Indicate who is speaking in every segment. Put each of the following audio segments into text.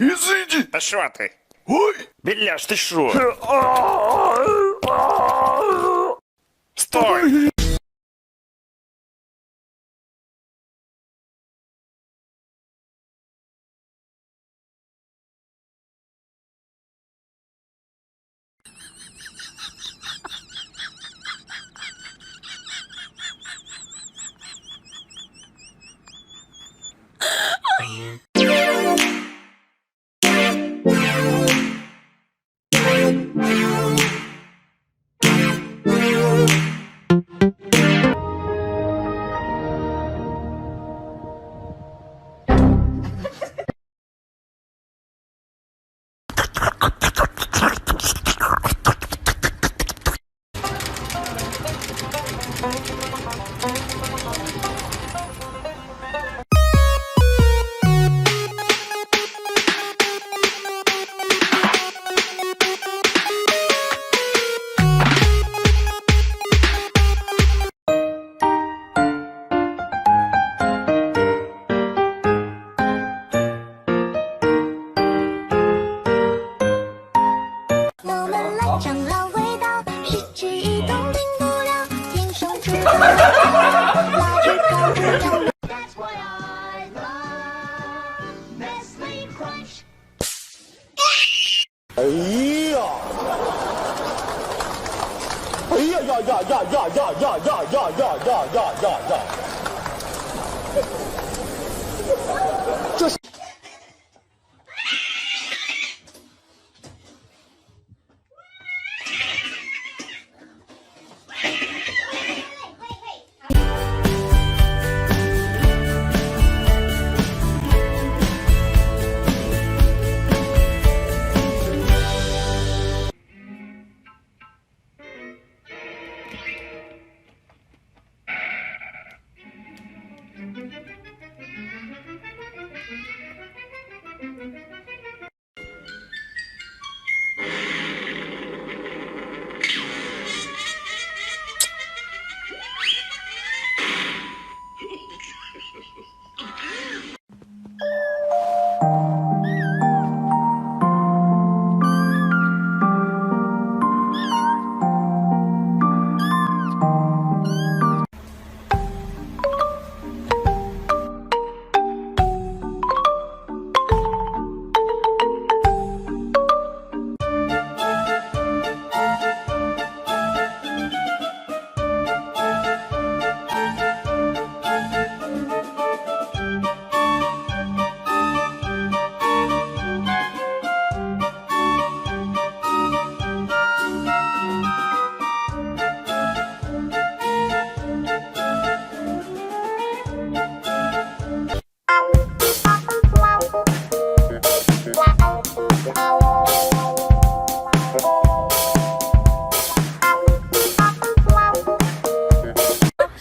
Speaker 1: Ізиді!
Speaker 2: Та що ти?
Speaker 1: Ой!
Speaker 2: Біляш, ти що? Стой!
Speaker 3: 我们来长老味道，失去移动停不了，天生出蜡烛高不了。That's why I love Nestle Crunch。
Speaker 4: 哎呀！哎呀呀呀呀呀呀呀呀呀呀呀呀呀！这是。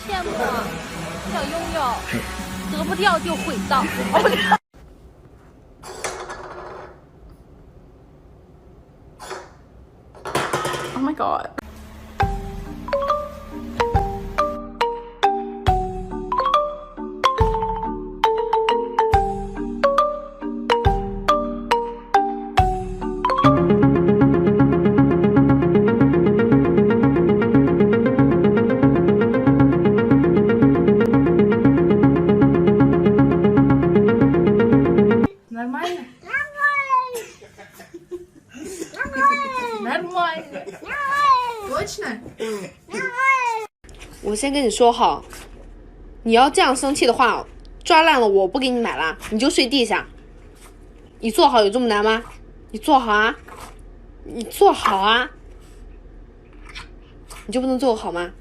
Speaker 5: 羡慕想拥有，得不掉就毁掉。Oh my god. Нормально? Нормально. Точно?
Speaker 6: 我先跟你说好，你要这样生气的话，抓烂了我不给你买了，你就睡地下。你坐好有这么难吗？你坐好啊，你坐好啊，你就不能坐好吗？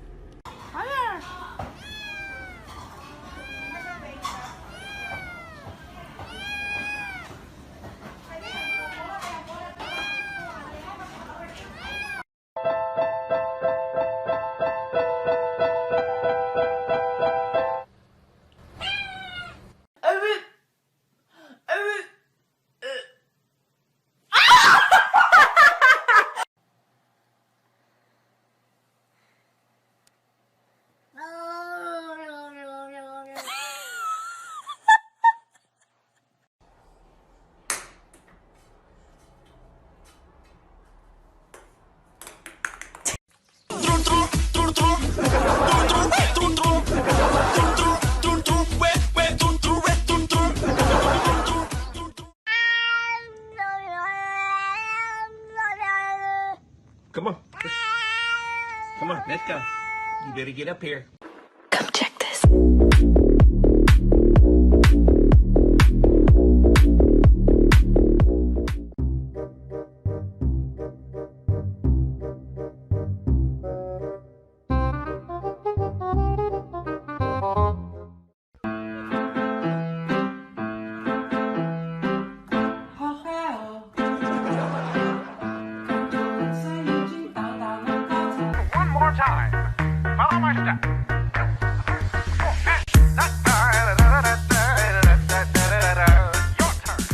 Speaker 1: Come on. Come on, let's go. You better get up here.
Speaker 3: Come check this.
Speaker 2: One more time. Follow my step. Your turn.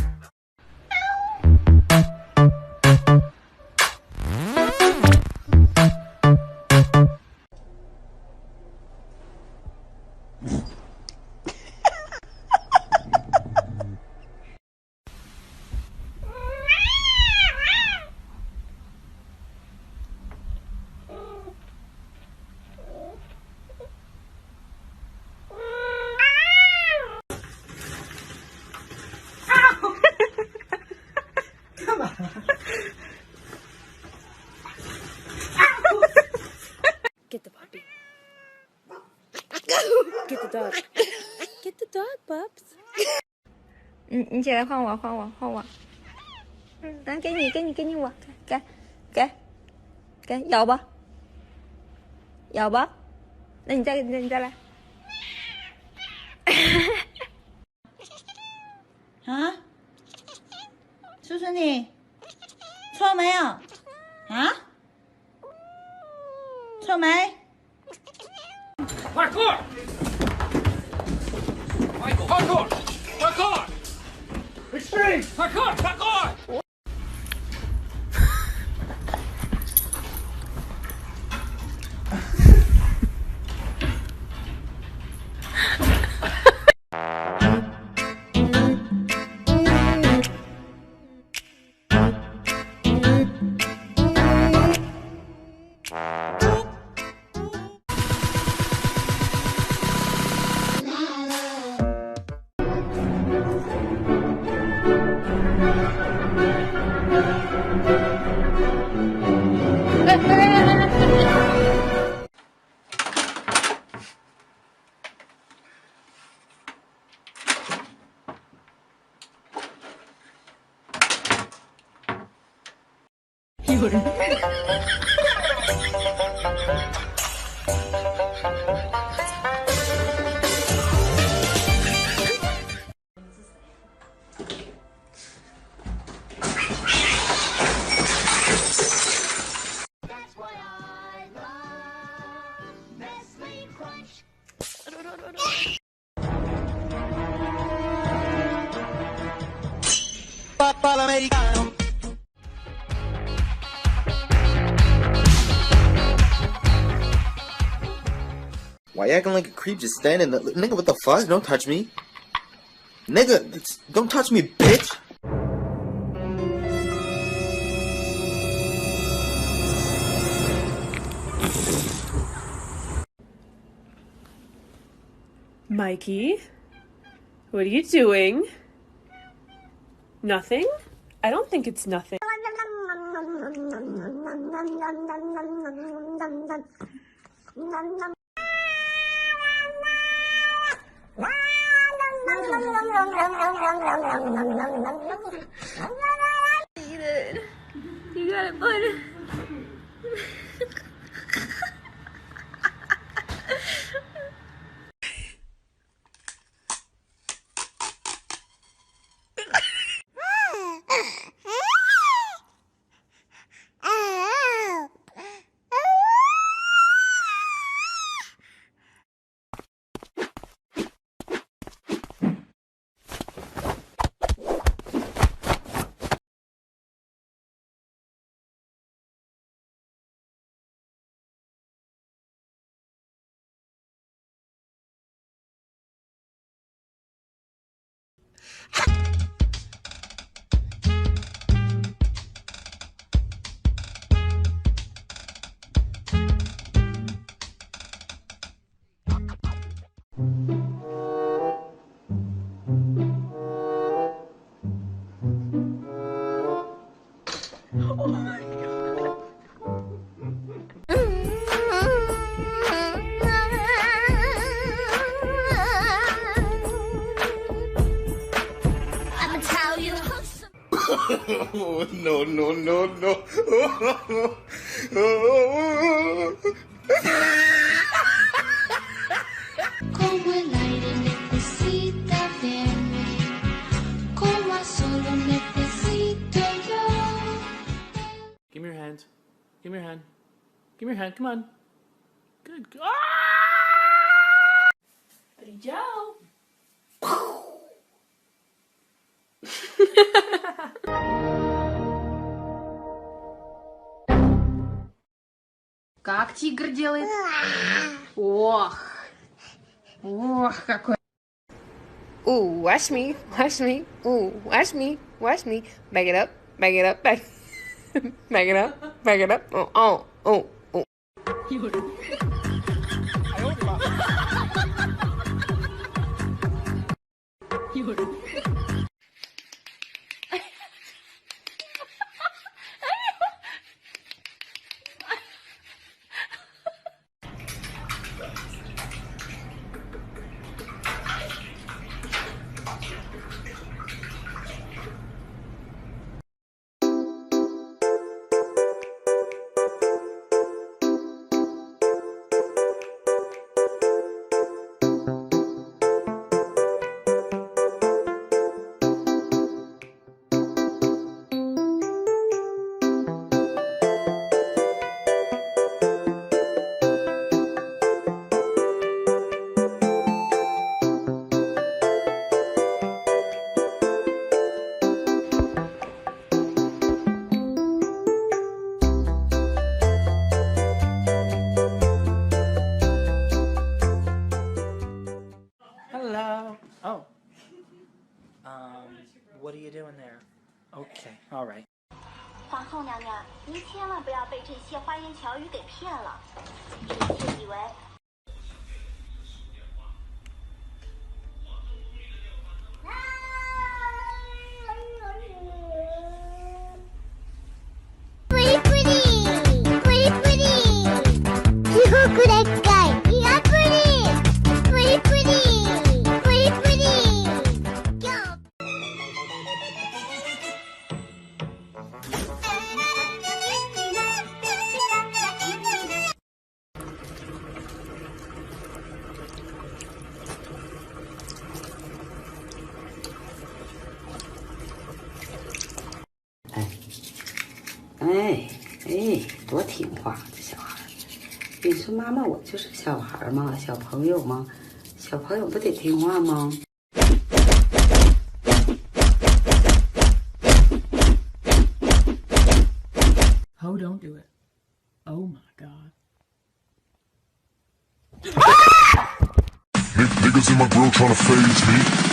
Speaker 5: Get the puppy. Get the dog. Get the dog, Bubs. 你起来换我，换我，换我。来，给你我，给，咬吧，咬吧。那你再来。
Speaker 7: 啊？叔叔你错没有？啊？错没？
Speaker 1: 快克！快克！快克！Extreme！快克！快克！That's
Speaker 3: what I love. Nestle Crunch.
Speaker 8: Why you acting like a creep just standing there? Nigga, what the fuck? Don't touch me. Nigga, don't touch me, bitch.
Speaker 9: Mikey, what are you doing? Nothing? I don't think it's nothing.
Speaker 5: You got it, bud.
Speaker 7: Oh my god.
Speaker 8: No, no, no, no.
Speaker 3: Como el aire necesita verme, como a solo necesito yo.
Speaker 1: Give me your hand. Give me your hand. Give me your hand. Come on. Good. Brilhão.
Speaker 6: Как тигр делает? Ох. Ох, какой. Ooh, watch me, watch me. Ooh, watch me, watch me. Back it up, back it up, back. Back it up, back it up. Oh, oh, oh, oh.
Speaker 10: Hello. Oh. What are you doing there? Okay, all right.
Speaker 3: 皇后娘娘，您千万不要被这些花言巧语给骗了，臣妾以为。
Speaker 11: Pretty pretty, pretty pretty. You could have guy. Yeah, pretty, pretty pretty, pretty pretty. Yeah.
Speaker 12: 哎，多听话，这小孩。你说妈妈，我就是小孩嘛，小朋友嘛，小朋友不得听话吗？
Speaker 1: Oh, don't do it. Oh my god.
Speaker 13: Niggas in my grill tryna phase me.